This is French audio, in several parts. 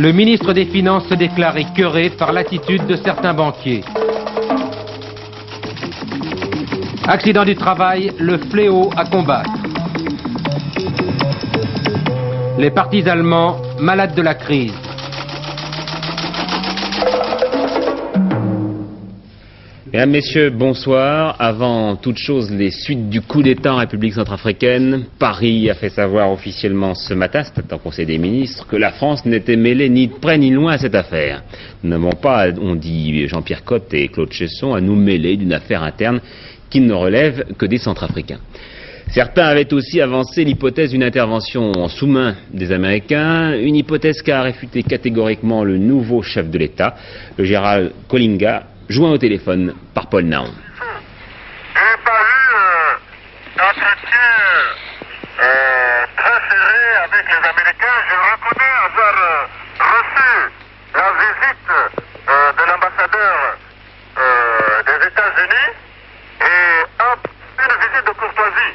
Le ministre des Finances se déclare écœuré par l'attitude de certains banquiers. Accident du travail, le fléau à combattre. Les partis allemands, malades de la crise. Mesdames, Messieurs, bonsoir. Avant toute chose, les suites du coup d'État en République centrafricaine. Paris a fait savoir officiellement ce matin, c'était en Conseil des ministres, que la France n'était mêlée ni de près ni de loin à cette affaire. Nous n'avons pas, on dit Jean-Pierre Cotte et Claude Chesson, à nous mêler d'une affaire interne qui ne relève que des Centrafricains. Certains avaient aussi avancé l'hypothèse d'une intervention en sous-main des Américains, une hypothèse qu'a réfuté catégoriquement le nouveau chef de l'État, le général Kolinga, joint au téléphone par Paul Naon. Il n'y a pas eu d'entretien très serré avec les Américains. Je reconnais avoir reçu la visite de l'ambassadeur des États-Unis et une visite de courtoisie.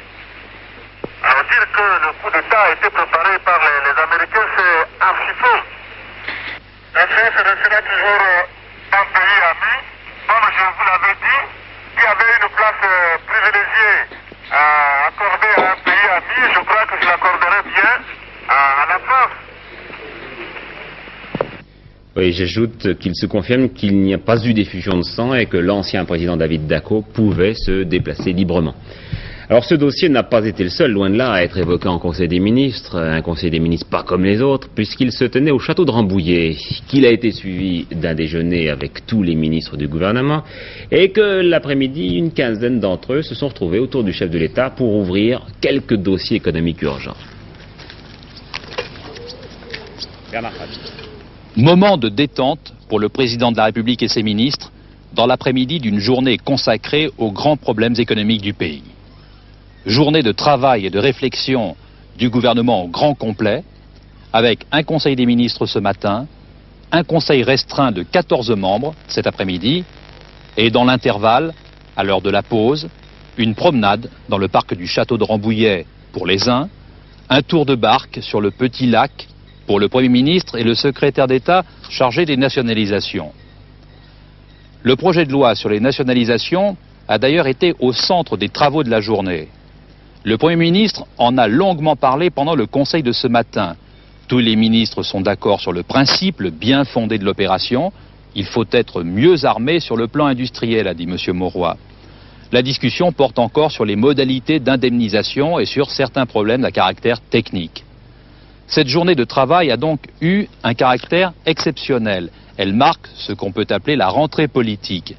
Alors dire que le coup d'État a été préparé par les Américains, c'est archi faux. La France restera toujours un pays ami. Comme je vous l'avais dit, il y avait une place privilégiée à accorder à un pays ami, je crois que je l'accorderai bien à la France. Oui, j'ajoute qu'il se confirme qu'il n'y a pas eu d'effusion de sang et que l'ancien président David Dacko pouvait se déplacer librement. Alors ce dossier n'a pas été le seul, loin de là, à être évoqué en Conseil des ministres, un Conseil des ministres pas comme les autres, puisqu'il se tenait au château de Rambouillet, qu'il a été suivi d'un déjeuner avec tous les ministres du gouvernement, et que l'après-midi, une quinzaine d'entre eux se sont retrouvés autour du chef de l'État pour ouvrir quelques dossiers économiques urgents. Moment de détente pour le président de la République et ses ministres dans l'après-midi d'une journée consacrée aux grands problèmes économiques du pays. Journée de travail et de réflexion du gouvernement au grand complet, avec un Conseil des ministres ce matin, un Conseil restreint de 14 membres cet après-midi, et dans l'intervalle, à l'heure de la pause, une promenade dans le parc du château de Rambouillet pour les uns, un tour de barque sur le petit lac pour le Premier ministre et le secrétaire d'État chargé des nationalisations. Le projet de loi sur les nationalisations a d'ailleurs été au centre des travaux de la journée. Le Premier ministre en a longuement parlé pendant le Conseil de ce matin. Tous les ministres sont d'accord sur le principe, le bien fondé de l'opération. Il faut être mieux armé sur le plan industriel, a dit M. Mauroy. La discussion porte encore sur les modalités d'indemnisation et sur certains problèmes à caractère technique. Cette journée de travail a donc eu un caractère exceptionnel. Elle marque ce qu'on peut appeler la rentrée politique.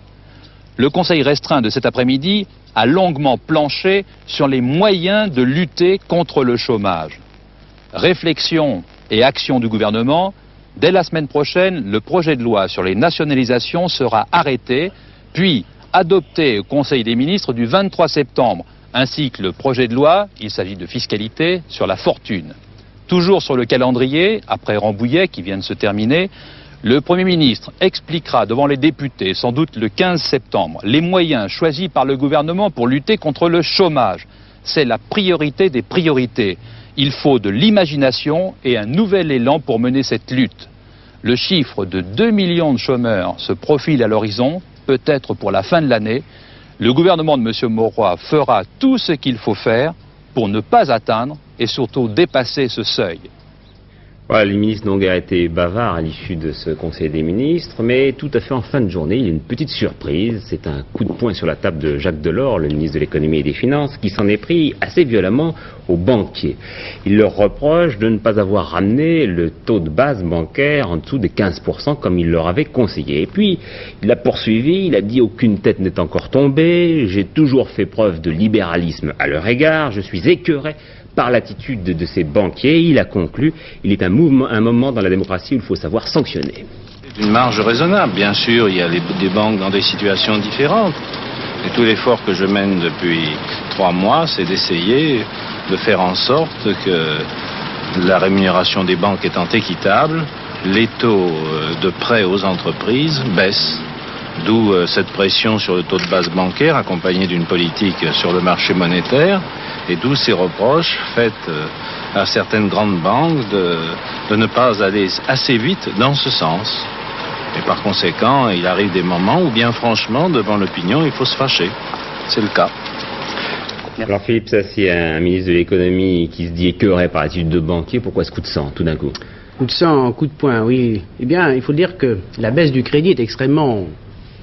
Le Conseil restreint de cet après-midi a longuement planché sur les moyens de lutter contre le chômage. Réflexion et action du gouvernement, dès la semaine prochaine, le projet de loi sur les nationalisations sera arrêté, puis adopté au Conseil des ministres du 23 septembre, ainsi que le projet de loi, il s'agit de fiscalité, sur la fortune. Toujours sur le calendrier, après Rambouillet qui vient de se terminer, le Premier ministre expliquera devant les députés, sans doute le 15 septembre, les moyens choisis par le gouvernement pour lutter contre le chômage. C'est la priorité des priorités. Il faut de l'imagination et un nouvel élan pour mener cette lutte. Le chiffre de 2 millions de chômeurs se profile à l'horizon, peut-être pour la fin de l'année. Le gouvernement de M. Mauroy fera tout ce qu'il faut faire pour ne pas atteindre et surtout dépasser ce seuil. Voilà, les ministres n'ont guère été bavards à l'issue de ce Conseil des ministres, mais tout à fait en fin de journée, il y a une petite surprise. C'est un coup de poing sur la table de Jacques Delors, le ministre de l'économie et des finances, qui s'en est pris assez violemment aux banquiers. Il leur reproche de ne pas avoir ramené le taux de base bancaire en dessous des 15% comme il leur avait conseillé. Et puis, il a poursuivi, il a dit aucune tête n'est encore tombée, j'ai toujours fait preuve de libéralisme à leur égard, je suis écœuré par l'attitude de ces banquiers. Il a conclu, il est un moment dans la démocratie où il faut savoir sanctionner. C'est une marge raisonnable, bien sûr, il y a des banques dans des situations différentes. Et tout l'effort que je mène depuis 3 mois, c'est d'essayer de faire en sorte que la rémunération des banques étant équitable, les taux de prêt aux entreprises baissent. D'où cette pression sur le taux de base bancaire accompagnée d'une politique sur le marché monétaire et d'où ces reproches faits à certaines grandes banques de ne pas aller assez vite dans ce sens. Et par conséquent, il arrive des moments où, bien franchement, devant l'opinion, il faut se fâcher. C'est le cas. Alors Philippe Sassier, un ministre de l'économie qui se dit écœuré par l'attitude de banquier, pourquoi ce coup de sang tout d'un coup? Coup de sang, coup de poing, oui. Eh bien, il faut dire que la baisse du crédit est extrêmement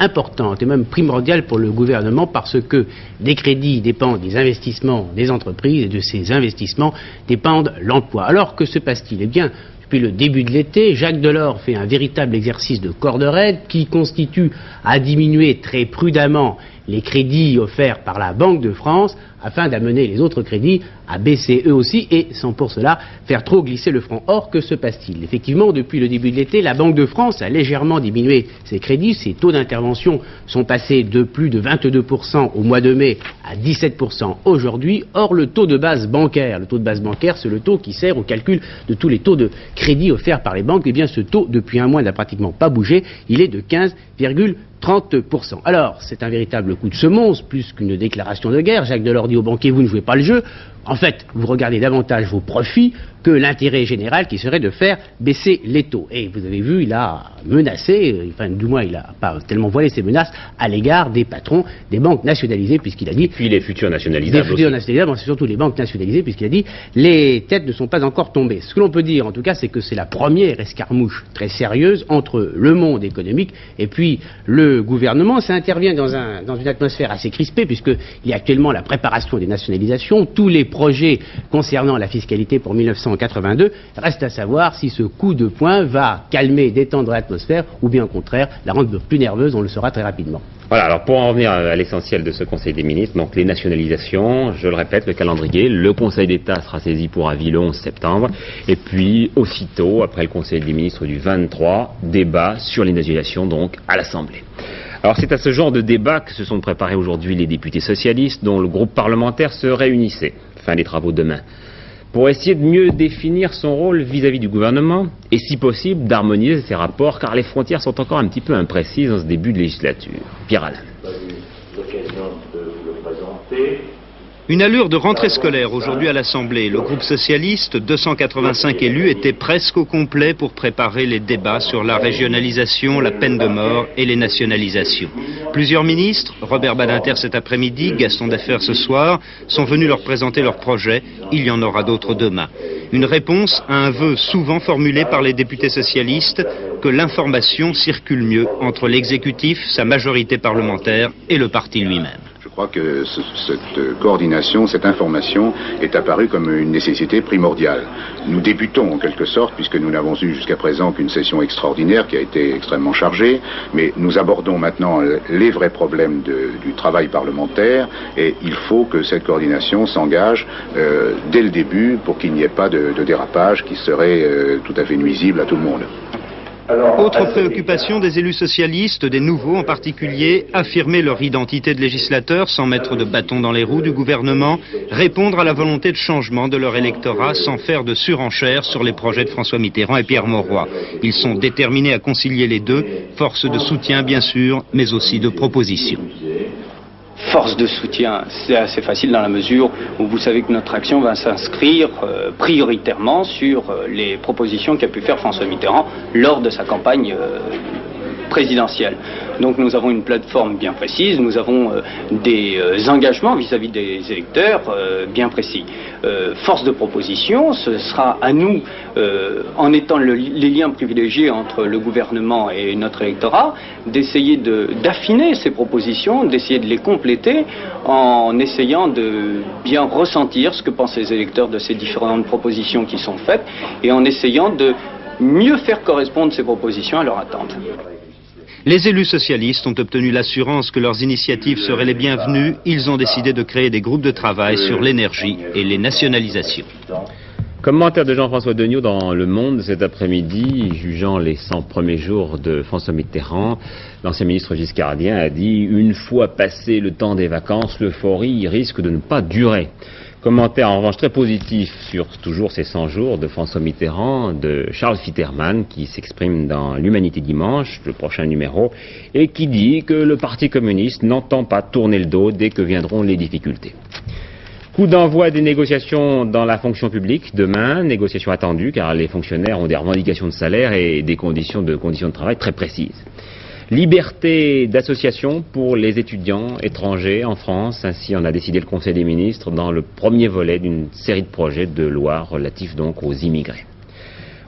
importante et même primordiale pour le gouvernement parce que des crédits dépendent des investissements des entreprises et de ces investissements dépendent l'emploi. Alors que se passe-t-il? Eh bien, depuis le début de l'été, Jacques Delors fait un véritable exercice de corde raide qui constitue à diminuer très prudemment les crédits offerts par la Banque de France afin d'amener les autres crédits à baisser eux aussi et sans pour cela faire trop glisser le franc. Or, que se passe-t-il? Effectivement, depuis le début de l'été, la Banque de France a légèrement diminué ses crédits. Ses taux d'intervention sont passés de plus de 22% au mois de mai à 17% aujourd'hui. Or, le taux de base bancaire, c'est le taux qui sert au calcul de tous les taux de crédit offerts par les banques. Eh bien, ce taux, depuis un mois, n'a pratiquement pas bougé. Il est de 15,30%. Alors, c'est un véritable coup de semonce, plus qu'une déclaration de guerre. Jacques Delors dit aux banquiers, vous ne jouez pas le jeu. En fait, vous regardez davantage vos profits que l'intérêt général qui serait de faire baisser les taux. Et vous avez vu, il a menacé, enfin du moins il n'a pas tellement voilé ses menaces à l'égard des patrons des banques nationalisées, puisqu'il a dit... Puis les futurs nationalisables des futurs nationalisables, c'est surtout les banques nationalisées, puisqu'il a dit les têtes ne sont pas encore tombées. Ce que l'on peut dire en tout cas, c'est que c'est la première escarmouche très sérieuse entre le monde économique et puis le gouvernement. Ça intervient dans une atmosphère assez crispée, puisqu'il y a actuellement la préparation des nationalisations, tous les projets concernant la fiscalité pour 1982, reste à savoir si ce coup de poing va calmer, détendre l'atmosphère ou bien au contraire la rendre plus nerveuse, on le saura très rapidement. Voilà, alors pour en revenir à l'essentiel de ce Conseil des ministres, donc les nationalisations, je le répète, le calendrier, le Conseil d'État sera saisi pour avis le 11 septembre, et puis aussitôt, après le Conseil des ministres du 23, débat sur les nationalisations donc à l'Assemblée. Alors c'est à ce genre de débat que se sont préparés aujourd'hui les députés socialistes dont le groupe parlementaire se réunissait, fin des travaux demain, pour essayer de mieux définir son rôle vis-à-vis du gouvernement et si possible d'harmoniser ses rapports car les frontières sont encore un petit peu imprécises en ce début de législature. Pierre Alain. Une allure de rentrée scolaire aujourd'hui à l'Assemblée. Le groupe socialiste, 285 élus, était presque au complet pour préparer les débats sur la régionalisation, la peine de mort et les nationalisations. Plusieurs ministres, Robert Badinter cet après-midi, Gaston Defferre ce soir, sont venus leur présenter leurs projets. Il y en aura d'autres demain. Une réponse à un vœu souvent formulé par les députés socialistes que l'information circule mieux entre l'exécutif, sa majorité parlementaire et le parti lui-même. Je crois que cette coordination, cette information est apparue comme une nécessité primordiale. Nous débutons en quelque sorte, puisque nous n'avons eu jusqu'à présent qu'une session extraordinaire qui a été extrêmement chargée, mais nous abordons maintenant les vrais problèmes du travail parlementaire et il faut que cette coordination s'engage dès le début pour qu'il n'y ait pas de dérapage qui serait tout à fait nuisible à tout le monde. Autre préoccupation des élus socialistes, des nouveaux en particulier, affirmer leur identité de législateur sans mettre de bâton dans les roues du gouvernement, répondre à la volonté de changement de leur électorat sans faire de surenchère sur les projets de François Mitterrand et Pierre Mauroy. Ils sont déterminés à concilier les deux, force de soutien bien sûr, mais aussi de proposition. Force de soutien, c'est assez facile dans la mesure où vous savez que notre action va s'inscrire prioritairement sur les propositions qu'a pu faire François Mitterrand lors de sa campagne présidentielle. Donc nous avons une plateforme bien précise, nous avons des engagements vis-à-vis des électeurs bien précis. Force de proposition, ce sera à nous, en étant les liens privilégiés entre le gouvernement et notre électorat, d'essayer d'affiner ces propositions, d'essayer de les compléter en essayant de bien ressentir ce que pensent les électeurs de ces différentes propositions qui sont faites et en essayant de mieux faire correspondre ces propositions à leurs attentes. Les élus socialistes ont obtenu l'assurance que leurs initiatives seraient les bienvenues. Ils ont décidé de créer des groupes de travail sur l'énergie et les nationalisations. Commentaire de Jean-François Degnaud dans Le Monde cet après-midi, jugeant les 100 premiers jours de François Mitterrand. L'ancien ministre giscardien a dit « Une fois passé le temps des vacances, l'euphorie risque de ne pas durer ». Commentaire en revanche très positif sur toujours ces 100 jours de François Mitterrand, de Charles Fitterman, qui s'exprime dans l'Humanité Dimanche, le prochain numéro, et qui dit que le Parti communiste n'entend pas tourner le dos dès que viendront les difficultés. Coup d'envoi des négociations dans la fonction publique demain, négociations attendues car les fonctionnaires ont des revendications de salaire et des conditions de travail très précises. Liberté d'association pour les étudiants étrangers en France, ainsi en a décidé le Conseil des ministres dans le premier volet d'une série de projets de loi relatifs donc aux immigrés.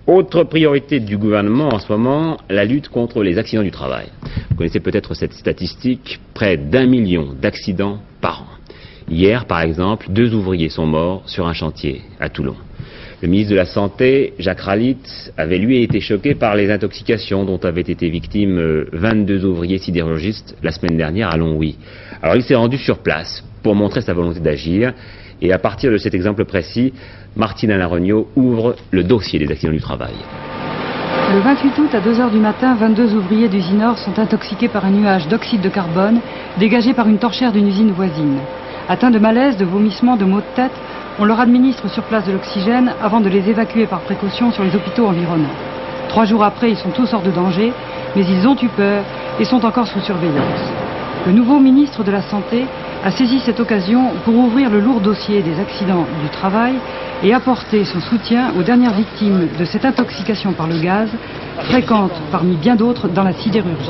Autre priorité du gouvernement en ce moment, la lutte contre les accidents du travail. Vous connaissez peut-être cette statistique, près d'1 million d'accidents par an. Hier, par exemple, 2 ouvriers sont morts sur un chantier à Toulon. Le ministre de la Santé, Jacques Rallit, avait lui été choqué par les intoxications dont avaient été victimes 22 ouvriers sidérurgistes la semaine dernière à Longwy. Alors il s'est rendu sur place pour montrer sa volonté d'agir et à partir de cet exemple précis, Martine Alain Regnault ouvre le dossier des accidents du travail. Le 28 août à 2h du matin, 22 ouvriers d'Usinor sont intoxiqués par un nuage d'oxyde de carbone dégagé par une torchère d'une usine voisine. Atteints de malaise, de vomissements, de maux de tête, on leur administre sur place de l'oxygène avant de les évacuer par précaution sur les hôpitaux environnants. 3 jours après, ils sont tous hors de danger, mais ils ont eu peur et sont encore sous surveillance. Le nouveau ministre de la Santé a saisi cette occasion pour ouvrir le lourd dossier des accidents du travail et apporter son soutien aux dernières victimes de cette intoxication par le gaz, fréquente parmi bien d'autres dans la sidérurgie.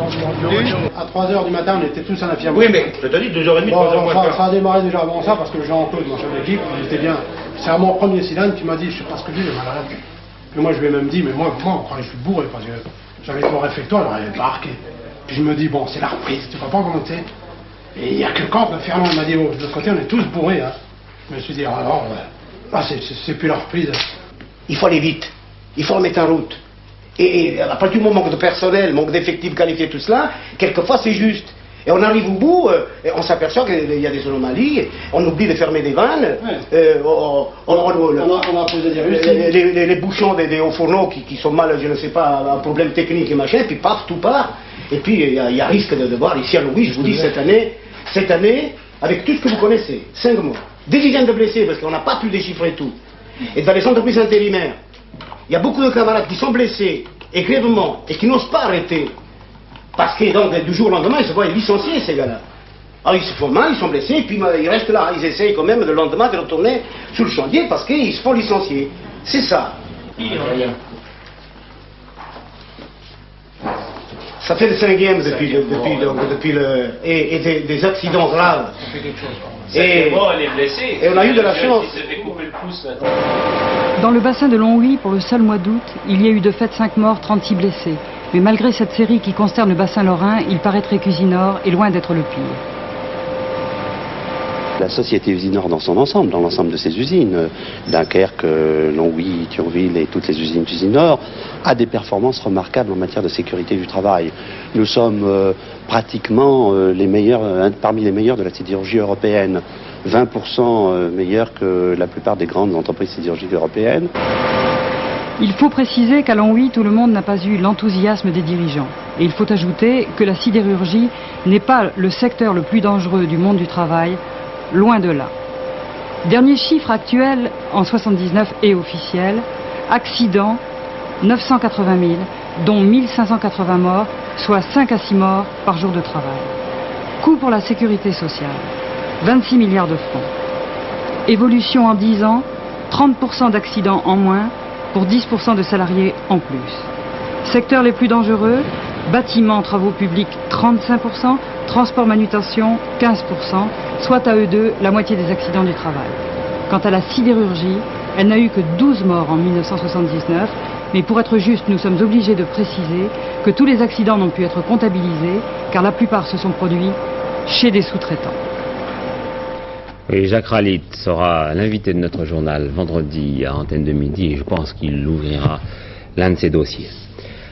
À 3h du matin, on était tous à l'infirmerie. Oui, mais je te dis 2h30, 3h. Ça a démarré déjà avant ça parce que Jean-Claude, mon chef d'équipe, il était bien. C'est à mon premier cylindre qui m'a dit, je sais pas ce que j'ai, le malade. Puis moi, je lui ai même dit, mais moi, quand je suis bourré, parce que j'avais mon réfectoire, j'avais marqué. Puis je me dis, bon, c'est la reprise, tu vas pas commenter. Et il n'y a que quand Fernand m'a dit, oh, de l'autre côté, on est tous bourrés. Hein. Je me suis dit, alors, c'est plus la reprise. Il faut aller vite, il faut le mettre en route. Et à partir du moment manque de personnel, manque d'effectifs qualifiés, tout cela, quelquefois c'est juste. Et on arrive au bout, et on s'aperçoit qu'il y a des anomalies, on oublie de fermer des vannes, on a posé des les bouchons des hauts fourneaux qui sont mal, je ne sais pas, un problème technique et machin, puis paf, tout part. Et puis il y a risque de voir ici à Louis, je vous dis, cette année, avec tout ce que vous connaissez, 5 morts, des dizaines de blessés, parce qu'on n'a pas pu déchiffrer tout. Et dans les entreprises intérimaires, il y a beaucoup de camarades qui sont blessés, et grièvement, et qui n'osent pas arrêter. Parce que donc, du jour au lendemain, ils se voient licenciés, ces gars-là. Alors ils se font mal, ils sont blessés, et puis ils restent là. Ils essayent quand même le lendemain de retourner sur le chantier parce qu'ils se font licencier. C'est ça. Ça fait le 5e depuis le... Et des accidents graves. Et on a eu de la chance. Dans le bassin de Longwy, pour le seul mois d'août, il y a eu de fait 5 morts, 36 blessés. Mais malgré cette série qui concerne le bassin lorrain, il paraîtrait qu'Usinor est loin d'être le pire. La société Usinor dans son ensemble, dans l'ensemble de ses usines, Dunkerque, Longwy, Thionville et toutes les usines d'Usinor, a des performances remarquables en matière de sécurité du travail. Nous sommes pratiquement parmi les meilleurs de la sidérurgie européenne, 20% meilleurs que la plupart des grandes entreprises sidérurgiques européennes. Il faut préciser qu'à Longwy, tout le monde n'a pas eu l'enthousiasme des dirigeants. Et il faut ajouter que la sidérurgie n'est pas le secteur le plus dangereux du monde du travail, loin de là. Dernier chiffre actuel en 79 et officiel, accidents, 980 000, dont 1580 morts, soit 5 à 6 morts par jour de travail. Coût pour la sécurité sociale, 26 milliards de francs. Évolution en 10 ans, 30% d'accidents en moins, pour 10% de salariés en plus. Secteurs les plus dangereux, bâtiments, travaux publics 35%, transport, manutention 15%, soit à eux deux la moitié des accidents du travail. Quant à la sidérurgie, elle n'a eu que 12 morts en 1979, mais pour être juste, nous sommes obligés de préciser que tous les accidents n'ont pu être comptabilisés, car la plupart se sont produits chez des sous-traitants. Et Jacques Rallit sera l'invité de notre journal vendredi à Antenne de Midi et je pense qu'il ouvrira l'un de ses dossiers.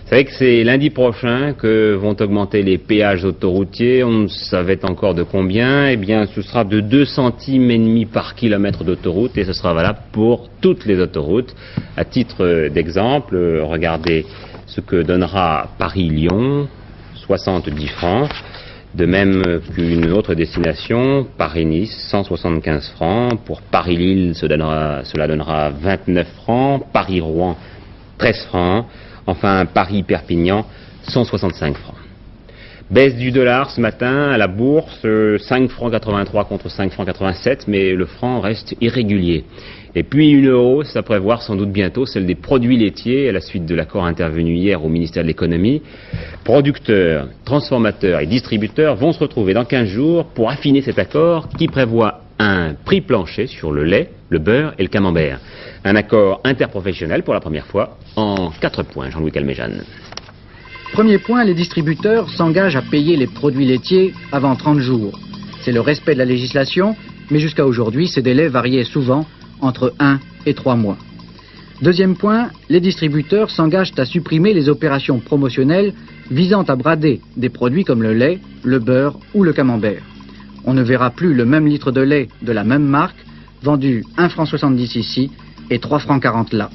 Vous savez que c'est lundi prochain que vont augmenter les péages autoroutiers. On ne savait encore de combien. Eh bien, ce sera de 2,5 centimes par kilomètre d'autoroute et ce sera valable pour toutes les autoroutes. À titre d'exemple, regardez ce que donnera Paris-Lyon, 70 francs. De même qu'une autre destination, Paris-Nice, 175 francs. Pour Paris-Lille, cela donnera 29 francs. Paris-Rouen, 13 francs. Enfin, Paris-Perpignan, 165 francs. Baisse du dollar ce matin à la bourse, 5 francs 83 contre 5 francs 87, mais le franc reste irrégulier. Et puis une hausse à prévoir sans doute bientôt, celle des produits laitiers, à la suite de l'accord intervenu hier au ministère de l'économie. Producteurs, transformateurs et distributeurs vont se retrouver dans 15 jours pour affiner cet accord qui prévoit un prix plancher sur le lait, le beurre et le camembert. Un accord interprofessionnel pour la première fois en 4 points. Jean-Louis Calmejane. Premier point, les distributeurs s'engagent à payer les produits laitiers avant 30 jours. C'est le respect de la législation, mais jusqu'à aujourd'hui, ces délais variaient souvent entre 1 et 3 mois. Deuxième point, les distributeurs s'engagent à supprimer les opérations promotionnelles visant à brader des produits comme le lait, le beurre ou le camembert. On ne verra plus le même litre de lait de la même marque vendu 1,70 franc ici et 3,40 francs là.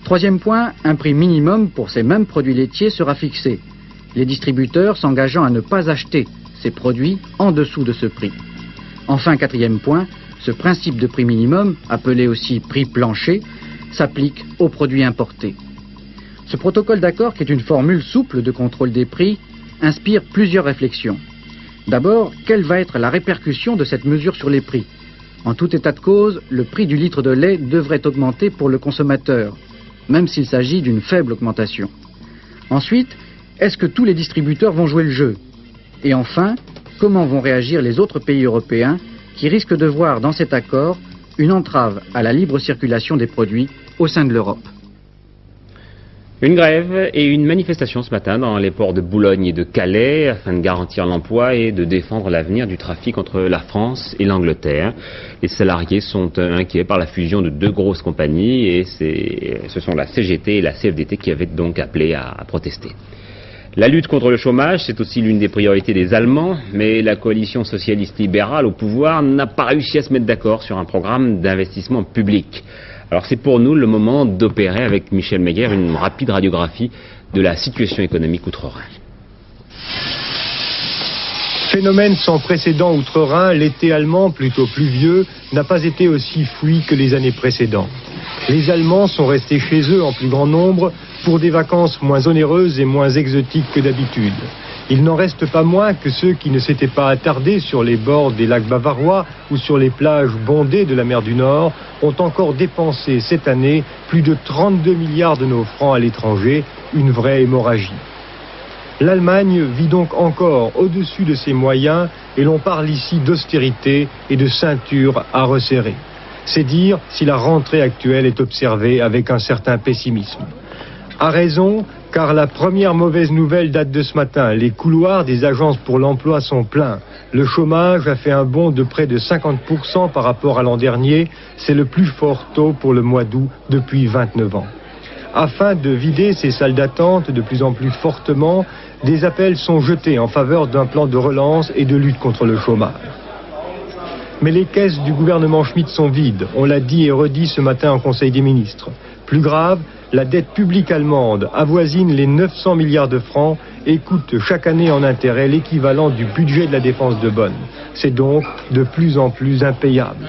Troisième point, un prix minimum pour ces mêmes produits laitiers sera fixé, les distributeurs s'engageant à ne pas acheter ces produits en dessous de ce prix. Enfin, quatrième point, ce principe de prix minimum, appelé aussi prix plancher, s'applique aux produits importés. Ce protocole d'accord, qui est une formule souple de contrôle des prix, inspire plusieurs réflexions. D'abord, quelle va être la répercussion de cette mesure sur les prix? En tout état de cause, le prix du litre de lait devrait augmenter pour le consommateur, même s'il s'agit d'une faible augmentation. Ensuite, est-ce que tous les distributeurs vont jouer le jeu? Et enfin, comment vont réagir les autres pays européens qui risquent de voir dans cet accord une entrave à la libre circulation des produits au sein de l'Europe? Une grève et une manifestation ce matin dans les ports de Boulogne et de Calais afin de garantir l'emploi et de défendre l'avenir du trafic entre la France et l'Angleterre. Les salariés sont inquiets par la fusion de 2 grosses compagnies et ce sont la CGT et la CFDT qui avaient donc appelé à protester. La lutte contre le chômage, c'est aussi l'une des priorités des Allemands, mais la coalition socialiste libérale au pouvoir n'a pas réussi à se mettre d'accord sur un programme d'investissement public. Alors c'est pour nous le moment d'opérer avec Michel Meguer une rapide radiographie de la situation économique outre-Rhin. Phénomène sans précédent outre-Rhin, l'été allemand, plutôt pluvieux, n'a pas été aussi fluide que les années précédentes. Les Allemands sont restés chez eux en plus grand nombre pour des vacances moins onéreuses et moins exotiques que d'habitude. Il n'en reste pas moins que ceux qui ne s'étaient pas attardés sur les bords des lacs bavarois ou sur les plages bondées de la mer du Nord ont encore dépensé cette année plus de 32 milliards de nos francs à l'étranger, une vraie hémorragie. L'Allemagne vit donc encore au-dessus de ses moyens et l'on parle ici d'austérité et de ceinture à resserrer. C'est dire si la rentrée actuelle est observée avec un certain pessimisme. A raison, car la première mauvaise nouvelle date de ce matin. Les couloirs des agences pour l'emploi sont pleins. Le chômage a fait un bond de près de 50% par rapport à l'an dernier. C'est le plus fort taux pour le mois d'août depuis 29 ans. Afin de vider ces salles d'attente de plus en plus fortement, des appels sont jetés en faveur d'un plan de relance et de lutte contre le chômage. Mais les caisses du gouvernement Schmitt sont vides. On l'a dit et redit ce matin en Conseil des ministres. Plus grave, la dette publique allemande avoisine les 900 milliards de francs et coûte chaque année en intérêt l'équivalent du budget de la défense de Bonn. C'est donc de plus en plus impayable.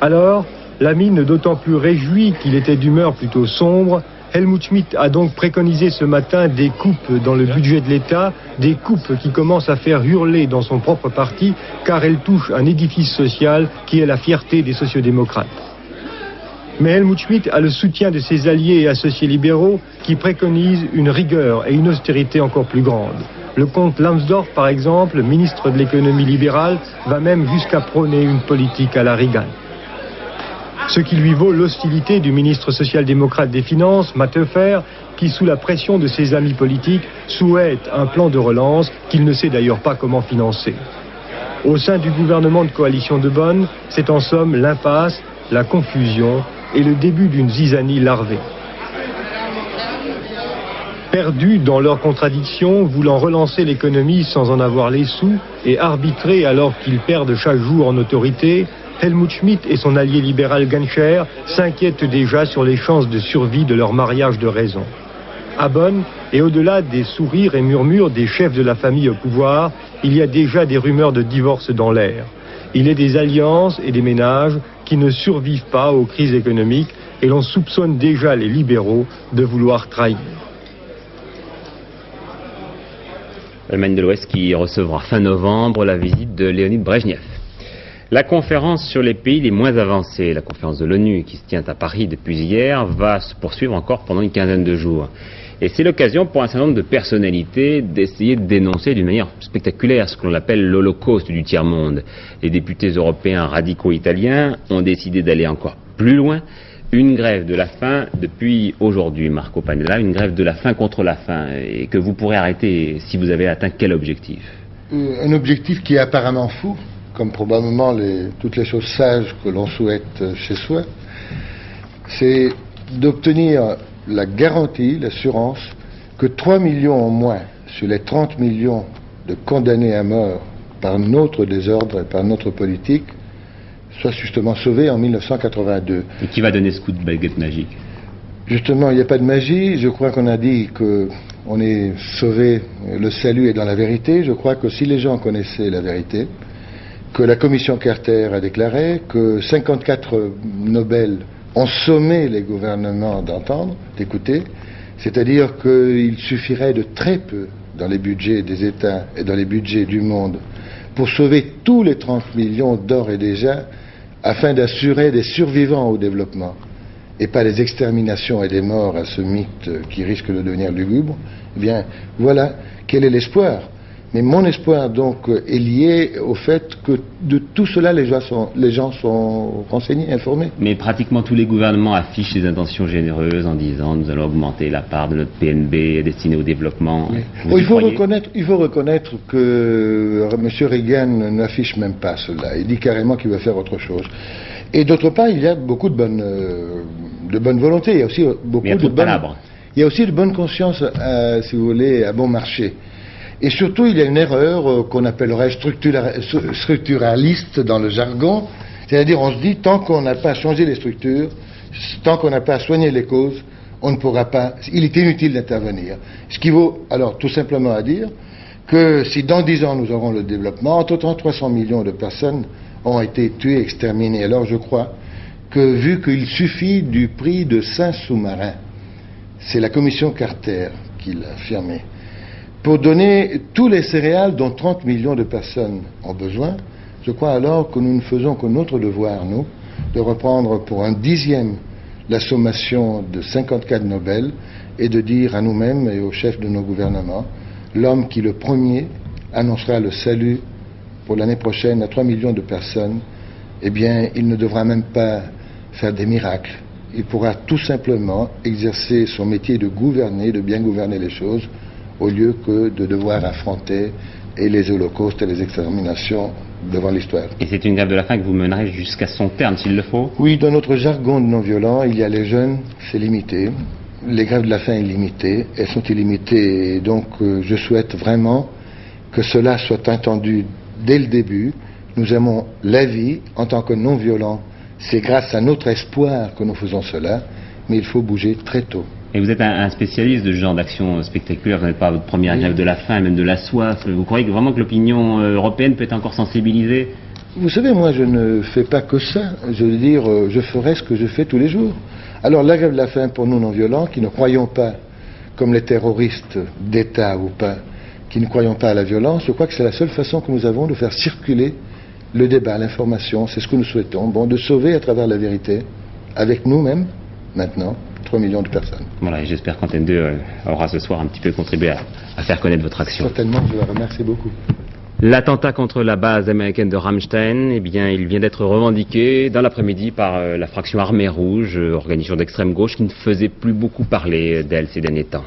Alors, la mine d'autant plus réjouie qu'il était d'humeur plutôt sombre, Helmut Schmitt a donc préconisé ce matin des coupes dans le budget de l'État, des coupes qui commencent à faire hurler dans son propre parti, car elles touchent un édifice social qui est la fierté des sociodémocrates. Mais Helmut Schmitt a le soutien de ses alliés et associés libéraux qui préconisent une rigueur et une austérité encore plus grande. Le comte Lambsdorff, par exemple, ministre de l'économie libérale, va même jusqu'à prôner une politique à la Reagan. Ce qui lui vaut l'hostilité du ministre social-démocrate des Finances, Matteufer, qui, sous la pression de ses amis politiques, souhaite un plan de relance qu'il ne sait d'ailleurs pas comment financer. Au sein du gouvernement de coalition de Bonn, c'est en somme l'impasse, la confusion et le début d'une zizanie larvée. Perdus dans leurs contradictions, voulant relancer l'économie sans en avoir les sous et arbitrer alors qu'ils perdent chaque jour en autorité, Helmut Schmitt et son allié libéral Genscher s'inquiètent déjà sur les chances de survie de leur mariage de raison. À Bonn, et au-delà des sourires et murmures des chefs de la famille au pouvoir, il y a déjà des rumeurs de divorce dans l'air. Il est des alliances et des ménages qui ne survivent pas aux crises économiques et l'on soupçonne déjà les libéraux de vouloir trahir. l'Allemagne de l'Ouest qui recevra fin novembre la visite de Léonid Brejnev. La conférence sur les pays les moins avancés, la conférence de l'ONU qui se tient à Paris depuis hier, va se poursuivre encore pendant une quinzaine de jours. Et c'est l'occasion pour un certain nombre de personnalités d'essayer de dénoncer d'une manière spectaculaire ce que l'on appelle l'Holocauste du tiers-monde. Les députés européens radicaux italiens ont décidé d'aller encore plus loin. Une grève de la faim depuis aujourd'hui, Marco Pannella, une grève de la faim contre la faim, et que vous pourrez arrêter si vous avez atteint quel objectif? Un objectif qui est apparemment fou, comme probablement toutes les choses sages que l'on souhaite chez soi, c'est d'obtenir la garantie, l'assurance, que 3 millions en moins sur les 30 millions de condamnés à mort par notre désordre et par notre politique soient justement sauvés en 1982. Et qui va donner ce coup de baguette magique? Justement, il n'y a pas de magie. Je crois qu'on a dit qu'on est sauvé, le salut est dans la vérité. Je crois que si les gens connaissaient la vérité, que la commission Carter a déclaré, que 54 Nobel ont sommé les gouvernements d'entendre, d'écouter, c'est-à-dire qu'il suffirait de très peu dans les budgets des États et dans les budgets du monde pour sauver tous les 30 millions d'or et déjà, afin d'assurer des survivants au développement et pas des exterminations et des morts à ce mythe qui risque de devenir lugubre. Eh bien, voilà quel est l'espoir. Mais mon espoir, donc, est lié au fait que de tout cela, les gens sont renseignés, informés. Mais pratiquement tous les gouvernements affichent des intentions généreuses en disant nous allons augmenter la part de notre PNB destinée au développement. Oui. Il faut reconnaître que M. Reagan n'affiche même pas cela. Il dit carrément qu'il va faire autre chose. Et d'autre part, il y a beaucoup de bonne volonté. Il y a aussi beaucoup il y a aussi de bonne conscience, si vous voulez, à bon marché. Et surtout, il y a une erreur qu'on appellerait structuraliste dans le jargon. C'est-à-dire, on se dit, tant qu'on n'a pas changé les structures, tant qu'on n'a pas soigné les causes, on ne pourra pas, il est inutile d'intervenir. Ce qui vaut, alors, tout simplement à dire que si dans 10 ans nous aurons le développement, entre temps 300 millions de personnes ont été tuées, exterminées. Alors, je crois que, vu qu'il suffit du prix de 5 sous-marins, c'est la commission Carter qui l'a affirmé, pour donner tous les céréales dont 30 millions de personnes ont besoin, je crois alors que nous ne faisons que notre devoir, nous, de reprendre pour un dixième la sommation de 54 Nobel et de dire à nous-mêmes et aux chefs de nos gouvernements, l'homme qui le premier annoncera le salut pour l'année prochaine à 3 millions de personnes, eh bien, il ne devra même pas faire des miracles. Il pourra tout simplement exercer son métier de gouverner, de bien gouverner les choses, au lieu que de devoir affronter les holocaustes et les exterminations devant l'histoire. Et c'est une grève de la faim que vous mènerez jusqu'à son terme, s'il le faut? Oui, dans notre jargon de non-violent, il y a les jeunes, c'est limité. Les grèves de la faim illimitées, elles sont illimitées. Et donc, je souhaite vraiment que cela soit entendu dès le début. Nous aimons la vie en tant que non-violents. C'est grâce à notre espoir que nous faisons cela, mais il faut bouger très tôt. Et vous êtes un spécialiste de ce genre d'action spectaculaire, vous n'êtes pas à votre première grève de la faim, même de la soif. Vous croyez vraiment que l'opinion européenne peut être encore sensibilisée? Vous savez, moi je ne fais pas que ça. Je veux dire, je ferai ce que je fais tous les jours. Alors la grève de la faim pour nous non-violents, qui ne croyons pas, comme les terroristes d'État ou pas, qui ne croyons pas à la violence, je crois que c'est la seule façon que nous avons de faire circuler le débat, l'information. C'est ce que nous souhaitons, de sauver à travers la vérité, avec nous-mêmes, maintenant, 3 millions de personnes. Voilà, et j'espère qu'Antenne 2 aura ce soir un petit peu contribué à faire connaître votre action. Certainement, je vous remercie beaucoup. L'attentat contre la base américaine de Ramstein, eh bien, il vient d'être revendiqué dans l'après-midi par la fraction Armée Rouge, organisation d'extrême gauche qui ne faisait plus beaucoup parler d'elle ces derniers temps.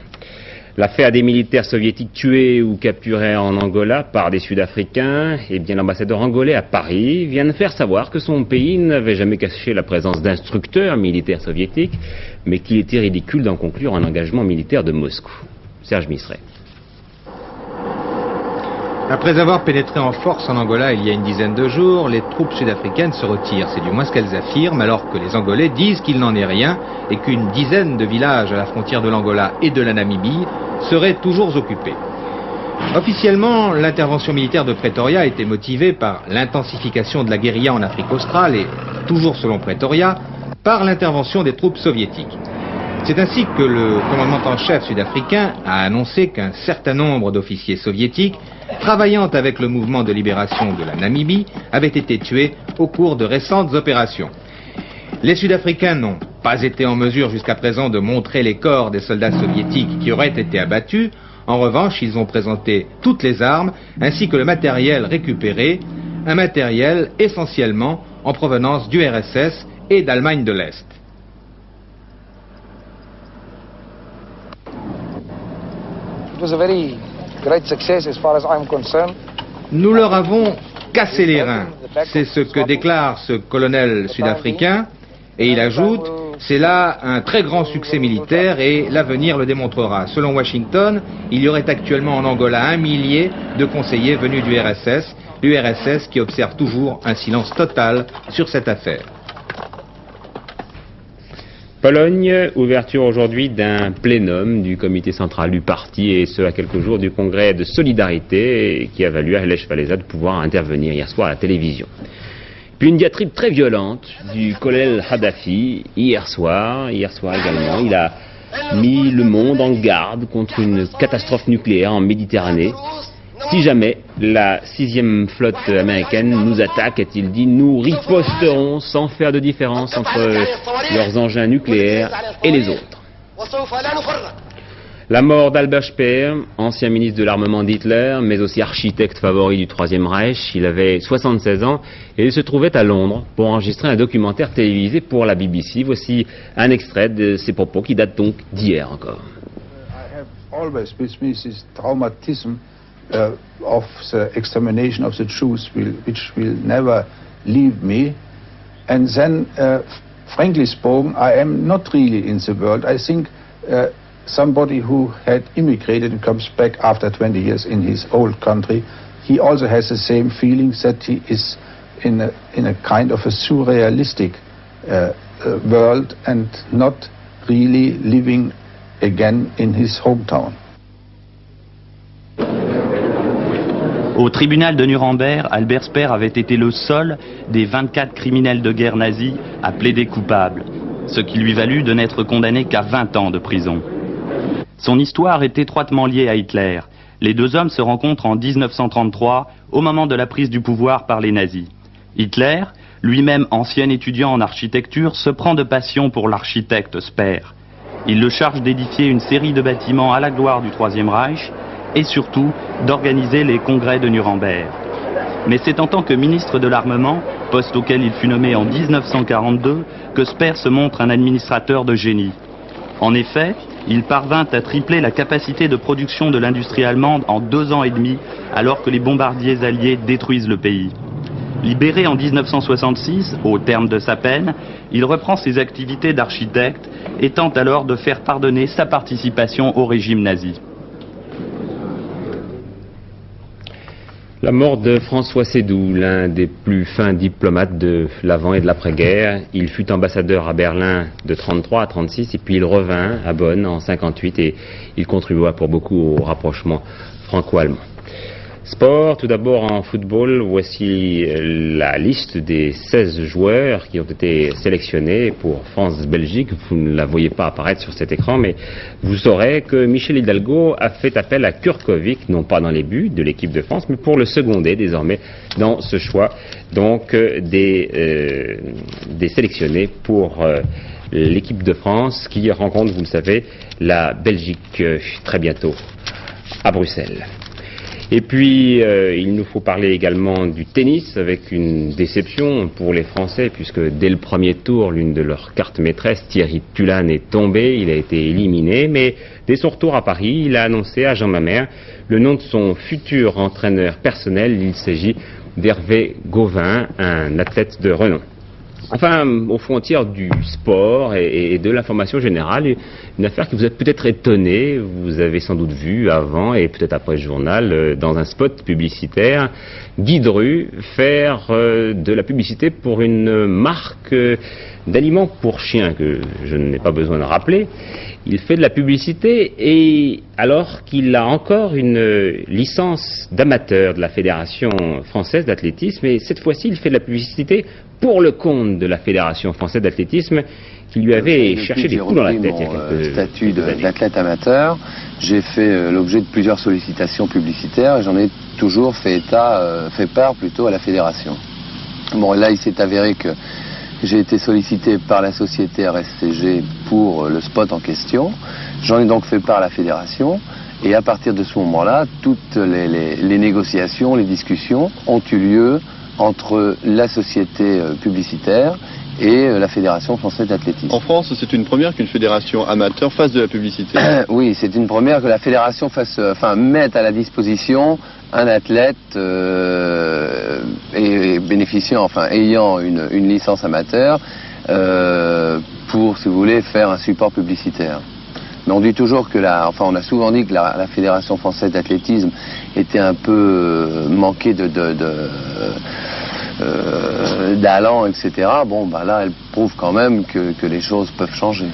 L'affaire des militaires soviétiques tués ou capturés en Angola par des Sud-Africains, eh bien l'ambassadeur angolais à Paris vient de faire savoir que son pays n'avait jamais caché la présence d'instructeurs militaires soviétiques, mais qu'il était ridicule d'en conclure un engagement militaire de Moscou. Serge Misret. Après avoir pénétré en force en Angola il y a une dizaine de jours, les troupes sud-africaines se retirent. C'est du moins ce qu'elles affirment, alors que les Angolais disent qu'il n'en est rien et qu'une dizaine de villages à la frontière de l'Angola et de la Namibie seraient toujours occupés. Officiellement, l'intervention militaire de Pretoria a été motivée par l'intensification de la guérilla en Afrique australe et, toujours selon Pretoria, par l'intervention des troupes soviétiques. C'est ainsi que le commandement en chef sud-africain a annoncé qu'un certain nombre d'officiers soviétiques, travaillant avec le mouvement de libération de la Namibie, avaient été tués au cours de récentes opérations. Les Sud-Africains n'ont pas été en mesure jusqu'à présent de montrer les corps des soldats soviétiques qui auraient été abattus. En revanche, ils ont présenté toutes les armes ainsi que le matériel récupéré, un matériel essentiellement en provenance du RSS et d'Allemagne de l'Est. Nous leur avons cassé les reins. C'est ce que déclare ce colonel sud-africain. Et il ajoute, c'est là un très grand succès militaire et l'avenir le démontrera. Selon Washington, il y aurait actuellement en Angola 1 millier de conseillers venus du RSS, l'URSS qui observe toujours un silence total sur cette affaire. Pologne, ouverture aujourd'hui d'un plénum du comité central du parti et ce à quelques jours du congrès de solidarité qui a valu à Lech Walesa de pouvoir intervenir hier soir à la télévision. Puis une diatribe très violente du colonel Kadhafi hier soir également. Il a mis le monde en garde contre une catastrophe nucléaire en Méditerranée. Si jamais la 6e flotte américaine nous attaque, a-t-il dit, nous riposterons sans faire de différence entre leurs engins nucléaires et les autres. La mort d'Albert Speer, ancien ministre de l'armement d'Hitler, mais aussi architecte favori du Troisième Reich. Il avait 76 ans et il se trouvait à Londres pour enregistrer un documentaire télévisé pour la BBC. Voici un extrait de ses propos qui datent donc d'hier encore. Of the extermination of the Jews, which will never leave me. And then, frankly spoken, I am not really in the world. I think somebody who had immigrated and comes back after 20 years in his old country, he also has the same feeling that he is in a kind of a surrealistic world and not really living again in his hometown. Au tribunal de Nuremberg, Albert Speer avait été le seul des 24 criminels de guerre nazis à plaider coupable, ce qui lui valut de n'être condamné qu'à 20 ans de prison. Son histoire est étroitement liée à Hitler. Les deux hommes se rencontrent en 1933, au moment de la prise du pouvoir par les nazis. Hitler, lui-même ancien étudiant en architecture, se prend de passion pour l'architecte Speer. Il le charge d'édifier une série de bâtiments à la gloire du Troisième Reich, et surtout d'organiser les congrès de Nuremberg. Mais c'est en tant que ministre de l'armement, poste auquel il fut nommé en 1942, que Speer se montre un administrateur de génie. En effet, il parvint à tripler la capacité de production de l'industrie allemande en 2 ans et demi, alors que les bombardiers alliés détruisent le pays. Libéré en 1966, au terme de sa peine, il reprend ses activités d'architecte et tente alors de faire pardonner sa participation au régime nazi. La mort de François Sédou, l'un des plus fins diplomates de l'avant et de l'après-guerre. Il fut ambassadeur à Berlin de 1933 à 1936 et puis il revint à Bonn en 1958 et il contribua pour beaucoup au rapprochement franco-allemand. Sport, tout d'abord en football, voici la liste des 16 joueurs qui ont été sélectionnés pour France-Belgique. Vous ne la voyez pas apparaître sur cet écran, mais vous saurez que Michel Hidalgo a fait appel à Kurkovic, non pas dans les buts de l'équipe de France, mais pour le seconder désormais dans ce choix donc des sélectionnés pour l'équipe de France qui rencontre, vous le savez, la Belgique très bientôt à Bruxelles. Et puis, il nous faut parler également du tennis, avec une déception pour les Français, puisque dès le premier tour, l'une de leurs cartes maîtresses, Thierry Tulane, est tombée, il a été éliminé, mais dès son retour à Paris, il a annoncé à Jean Mamère le nom de son futur entraîneur personnel. Il s'agit d'Hervé Gauvin, un athlète de renom. Enfin, aux frontières du sport et de l'information générale, une affaire qui vous a peut-être étonné, vous avez sans doute vu avant et peut-être après le journal, dans un spot publicitaire, Guy Dru faire de la publicité pour une marque d'aliments pour chiens que je n'ai pas besoin de rappeler. Il fait de la publicité et alors qu'il a encore une licence d'amateur de la Fédération française d'athlétisme, et cette fois-ci il fait de la publicité pour le compte de la Fédération française d'athlétisme qui lui avait cherché des coups dans la tête il y a quelques statut années. d'athlète amateur, j'ai fait l'objet de plusieurs sollicitations publicitaires et j'en ai toujours fait part plutôt à la fédération. Bon, là, il s'est avéré que j'ai été sollicité par la société RSCG pour le spot en question. J'en ai donc fait part à la fédération. Et à partir de ce moment-là, toutes les négociations, les discussions ont eu lieu entre la société publicitaire et la Fédération française d'athlétisme. En France, c'est une première qu'une fédération amateur fasse de la publicité. Oui, c'est une première que la fédération mette à la disposition un athlète ayant une licence amateur pour, si vous voulez, faire un support publicitaire. Mais on dit toujours que on a souvent dit que la Fédération française d'athlétisme était un peu manquée d'allant, etc. Bon, là, elle prouve quand même que les choses peuvent changer.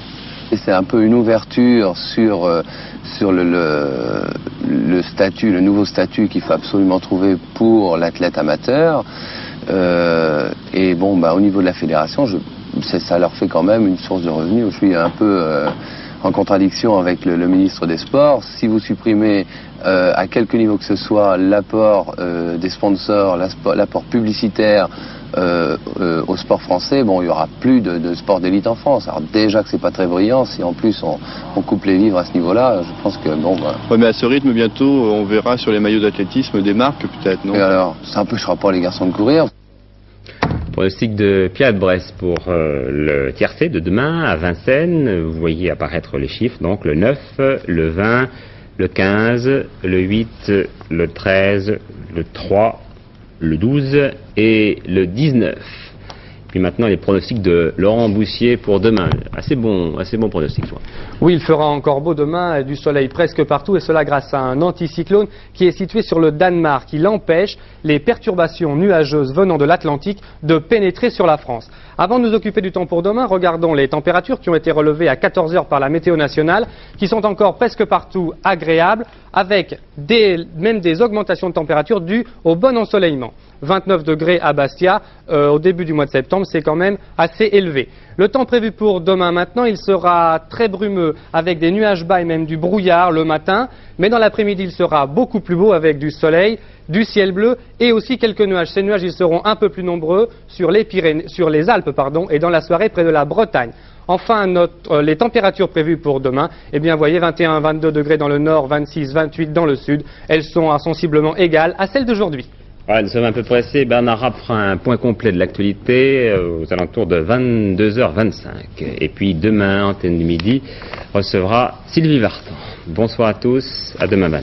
Et c'est un peu une ouverture sur le statut, le nouveau statut qu'il faut absolument trouver pour l'athlète amateur. Et bon, au niveau de la fédération, ça leur fait quand même une source de revenus. Je suis un peu en contradiction avec le ministre des Sports. Si vous supprimez à quelque niveau que ce soit l'apport des sponsors, l'apport publicitaire au sport français, bon, il n'y aura plus de sport d'élite en France. Alors déjà que c'est pas très brillant, si en plus on coupe les vivres à ce niveau-là, je pense que bon. Ouais, mais à ce rythme, bientôt, on verra sur les maillots d'athlétisme des marques, peut-être, non? Et alors, ça n'empêchera pas les garçons de courir. Pronostic de Pierre de Bresse pour le tiercé de demain à Vincennes. Vous voyez apparaître les chiffres, donc le 9, le 20, le 15, le 8, le 13, le 3, le 12 et le 19. Puis maintenant les pronostics de Laurent Boussier pour demain. Assez bon pronostic. Oui, il fera encore beau demain, du soleil presque partout, et cela grâce à un anticyclone qui est situé sur le Danemark. Il empêche les perturbations nuageuses venant de l'Atlantique de pénétrer sur la France. Avant de nous occuper du temps pour demain, regardons les températures qui ont été relevées à 14 h par la météo nationale, qui sont encore presque partout agréables, avec même des augmentations de température dues au bon ensoleillement. 29 degrés à Bastia au début du mois de septembre, c'est quand même assez élevé. Le temps prévu pour demain maintenant, il sera très brumeux avec des nuages bas et même du brouillard le matin, mais dans l'après-midi il sera beaucoup plus beau avec du soleil, du ciel bleu et aussi quelques nuages. Ces nuages ils seront un peu plus nombreux sur les Alpes et dans la soirée près de la Bretagne. Enfin, les températures prévues pour demain, eh bien, vous voyez 21, 22 degrés dans le nord, 26, 28 dans le sud. Elles sont sensiblement égales à celles d'aujourd'hui. Voilà, nous sommes un peu pressés. Bernard Rapp fera un point complet de l'actualité aux alentours de 22h25. Et puis demain, Antenne du Midi recevra Sylvie Vartan. Bonsoir à tous, à demain 20h.